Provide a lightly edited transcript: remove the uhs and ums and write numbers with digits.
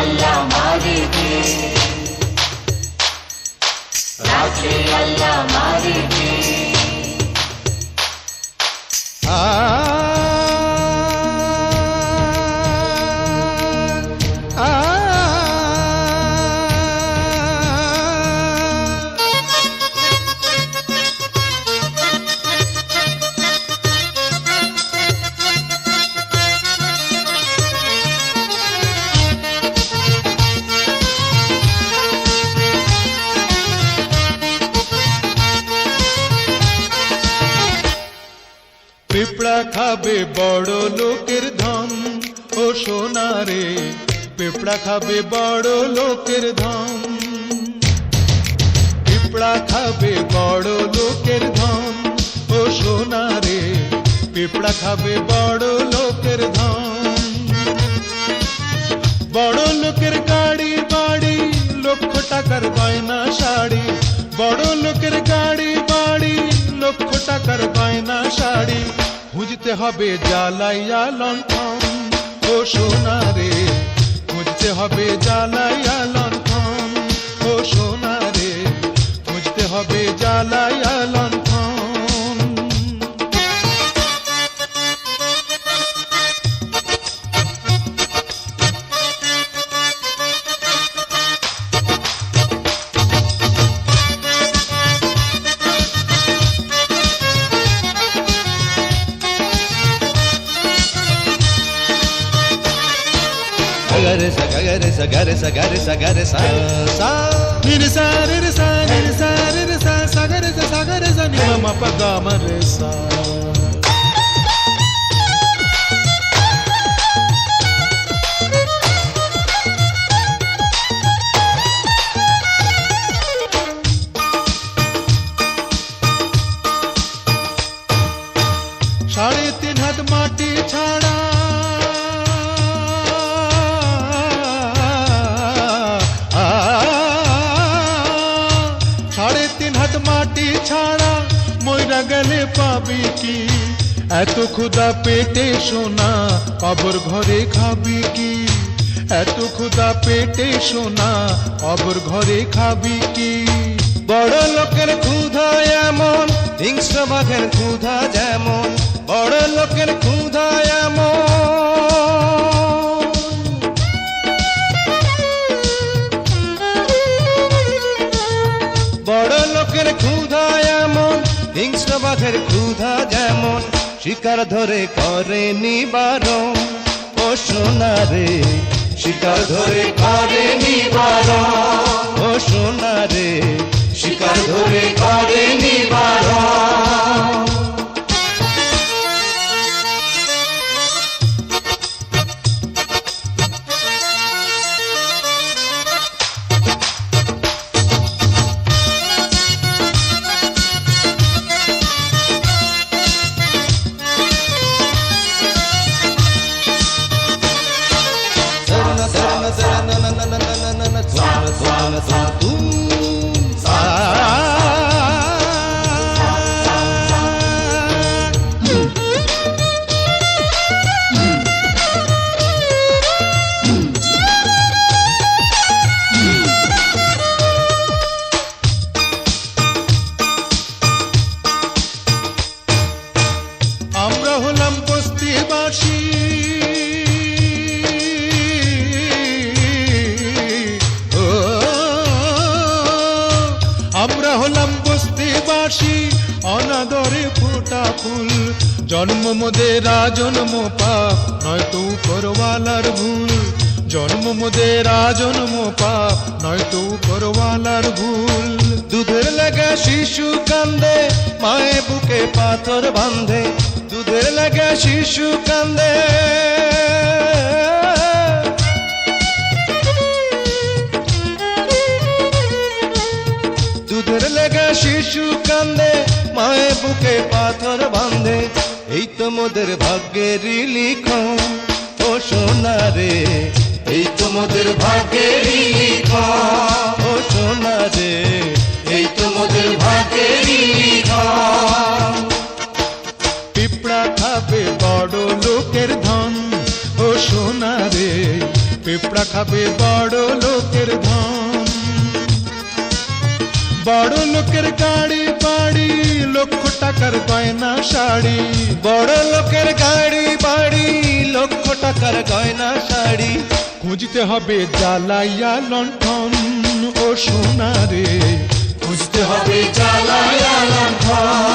আল্লাহ মারিতে, রাখে আল্লাহ মারিতে। পিঁপড়া খাবে বড় লোকের ধন, ও সোনা রে পিঁপড়া খাবে বড় লোকের ধন। পিঁপড়া খাবে বড় লোকের ধন, ও সোনা রে পিঁপড়া খাবে বড় লোকের ধন। বড় লোকের গাড়ি বাড়ি, লক্ষ টাকার গয়না শাড়ি। বড় লোকের গাড়ি বাড়ি, লক্ষ টাকার গয়না শাড়ি। খুঁজতে হবে জ্বালাইয়া লণ্ঠন, ও সোনা রে খুঁজতে হবে জ্বালাইয়া লণ্ঠন। ও সোনা রে খুঁজতে হবে জ্বালাইয়া লণ্ঠন। Gare sa gare sa gare sa gare sa gare sa sa ni re sa re re sa ni re sa re re sa sa gare sa ni ma pa ga ma re sa। সাড়ে তিন হাত মাটি ছাড়া মাটি ছাড়া মইরা গেলে পাবি কি? এত ক্ষুধা পেটে সোনা কবর ঘরে খাবি কি? এত ক্ষুধা পেটে সোনা কবর ঘরে খাবি কি? বড় লোকের ক্ষুধা এমন, হিংস্র বাঘের ক্ষুধা যেমন। বড় লোকের ক্ষুধা এমন, বড় লোকের ক্ষুধা এমন, হিংস্র বাঘের ক্ষুধা যেমন। শিকার ধরে করে নিবারণ, ও সোনা রে শিকার ধরে করে নিবারণ। ও সোনা রে শিকার ধরে করে নিবারণ। আমরা হলাম বস্তিবাসী, আমরা হলাম বস্তিবাসী, অনাদরে ফোটা ফুল। জন্ম মোদের জন্ম পাপ, নয়তো উপরওয়ালার ভুল। জন্ম মোদের জন্ম পাপ, নয়তো উপরওয়ালার ভুল। দুধের লাগা শিশু কান্দে, মায়ে বুকে পাথর বাঁধে। দুধের লাগা শিশু কান্দে, দুধের লাগা শিশু কান্দে, মায়ে বুকে পাথর বাঁধে। এই তো মোদের ভাগ্যেরই লিখন, ও সোনা রে এই তো মোদের ভাগ্যেরই লিখন। ও সোনা রে এই তো মোদের ভাগ্যেরই লিখন। পিঁপড়া খাবে বড় লোকের ধন, ও সোনা রে পেঁপড়া খাবে বড় লোকের ধন। বড় লোকের গাড়ি বাড়ি, লক্ষ টাকার গয়না শাড়ি। বড় লোকের গাড়ি বাড়ি, লক্ষ টাকার গয়না শাড়ি। খুঁজতে হবে জ্বালাইয়া লণ্ঠন ও সোনা রে, খুঁজতে হবে জ্বালাইয়া লণ্ঠন।